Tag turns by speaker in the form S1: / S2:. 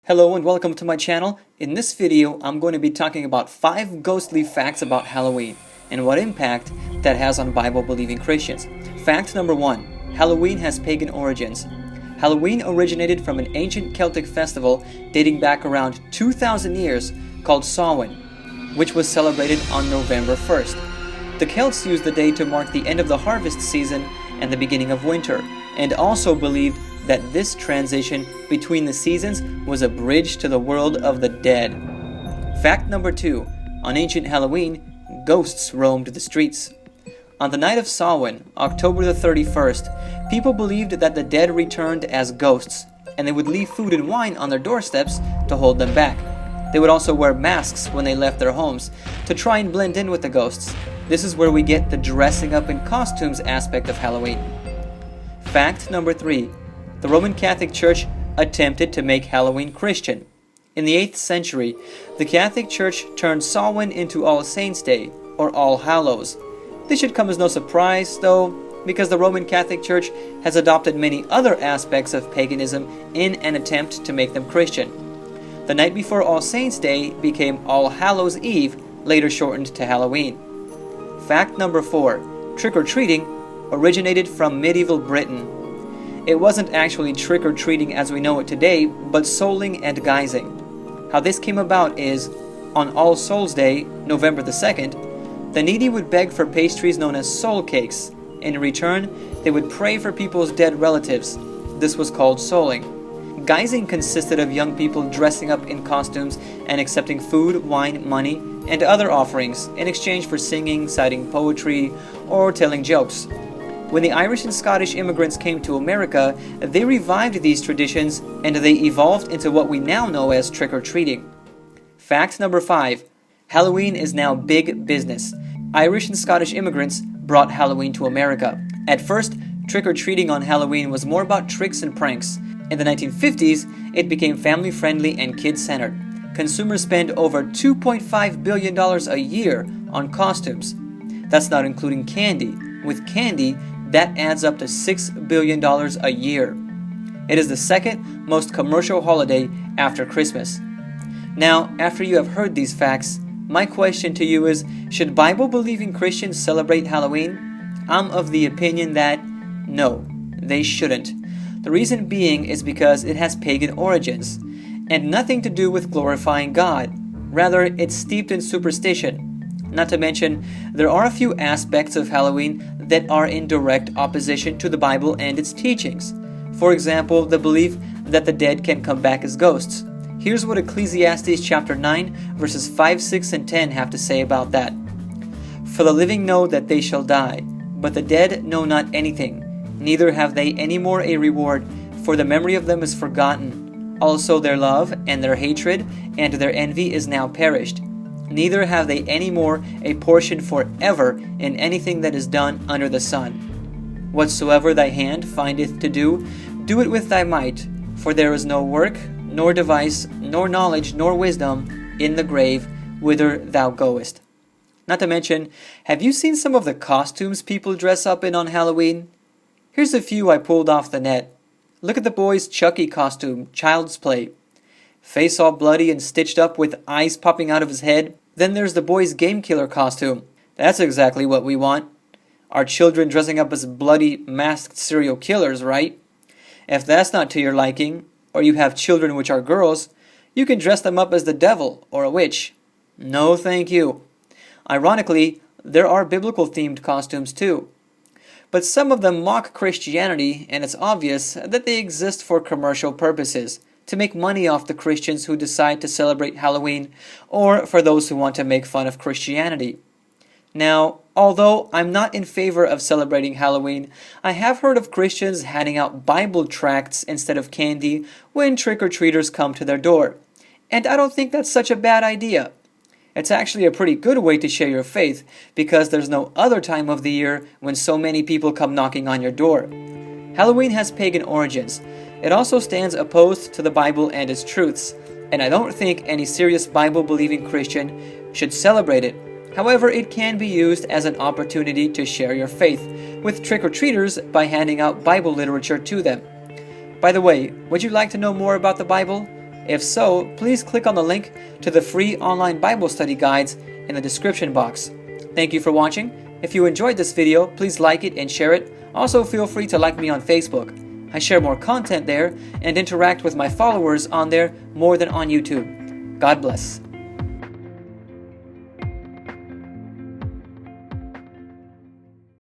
S1: Hello and welcome to my channel. In this video, I'm going to be talking about 5 ghostly facts about Halloween and what impact that has on Bible-believing Christians. Fact number 1. Halloween has pagan origins. Halloween originated from an ancient Celtic festival dating back around 2,000 years called Samhain, which was celebrated on November 1st. The Celts used the day to mark the end of the harvest season and the beginning of winter, and also believed that this transition between the seasons was a bridge to the world of the dead. Fact number 2. On ancient Halloween, ghosts roamed the streets. On the night of Samhain, October the 31st, people believed that the dead returned as ghosts, and they would leave food and wine on their doorsteps to hold them back. They would also wear masks when they left their homes to try and blend in with the ghosts. This is where we get the dressing up in costumes aspect of Halloween. Fact number 3. The Roman Catholic Church attempted to make Halloween Christian. In the 8th century, the Catholic Church turned Samhain into All Saints' Day, or All Hallows. This should come as no surprise, though, because the Roman Catholic Church has adopted many other aspects of paganism in an attempt to make them Christian. The night before All Saints' Day became All Hallows' Eve, later shortened to Halloween. Fact number 4. Trick-or-treating originated from medieval Britain. It wasn't actually trick-or-treating as we know it today, but souling and guising. How this came about is, on All Souls' Day, November the 2nd, the needy would beg for pastries known as soul cakes. In return, they would pray for people's dead relatives. This was called souling. Guising consisted of young people dressing up in costumes and accepting food, wine, money, and other offerings in exchange for singing, citing poetry, or telling jokes. When the Irish and Scottish immigrants came to America, they revived these traditions and they evolved into what we now know as trick-or-treating. Fact number 5. Halloween is now big business. Irish and Scottish immigrants brought Halloween to America. At first, trick-or-treating on Halloween was more about tricks and pranks. In the 1950s, it became family-friendly and kid-centered. Consumers spend over $2.5 billion a year on costumes. That's not including candy. With candy, that adds up to $6 billion a year. It is the second most commercial holiday after Christmas. Now, after you have heard these facts, my question to you is, should Bible-believing Christians celebrate Halloween? I'm of the opinion that no, they shouldn't. The reason being is because it has pagan origins, and nothing to do with glorifying God. Rather, it's steeped in superstition. Not to mention, there are a few aspects of Halloween that are in direct opposition to the Bible and its teachings. For example, the belief that the dead can come back as ghosts. Here's what Ecclesiastes chapter 9, verses 5, 6, and 10 have to say about that. For the living know that they shall die, but the dead know not anything, neither have they any more a reward, for the memory of them is forgotten. Also their love, and their hatred, and their envy is now perished. Neither have they any more a portion forever in anything that is done under the sun. Whatsoever thy hand findeth to do, do it with thy might, for there is no work, nor device, nor knowledge, nor wisdom in the grave whither thou goest. Not to mention, have you seen some of the costumes people dress up in on Halloween? Here's a few I pulled off the net. Look at the boy's Chucky costume, Child's Play. Face all bloody and stitched up with eyes popping out of his head. Then there's the boy's Game Killer costume. That's exactly what we want. Our children dressing up as bloody, masked serial killers, right? If that's not to your liking, or you have children which are girls, you can dress them up as the devil or a witch. No thank you. Ironically, there are biblical-themed costumes too. But some of them mock Christianity, and it's obvious that they exist for commercial purposes, to make money off the Christians who decide to celebrate Halloween, or for those who want to make fun of Christianity. Now, although I'm not in favor of celebrating Halloween, I have heard of Christians handing out Bible tracts instead of candy when trick-or-treaters come to their door. And I don't think that's such a bad idea. It's actually a pretty good way to share your faith, because there's no other time of the year when so many people come knocking on your door. Halloween has pagan origins. It also stands opposed to the Bible and its truths, and I don't think any serious Bible-believing Christian should celebrate it. However, it can be used as an opportunity to share your faith with trick-or-treaters by handing out Bible literature to them. By the way, would you like to know more about the Bible? If so, please click on the link to the free online Bible study guides in the description box. Thank you for watching. If you enjoyed this video, please like it and share it. Also, feel free to like me on Facebook. I share more content there and interact with my followers on there more than on YouTube. God bless.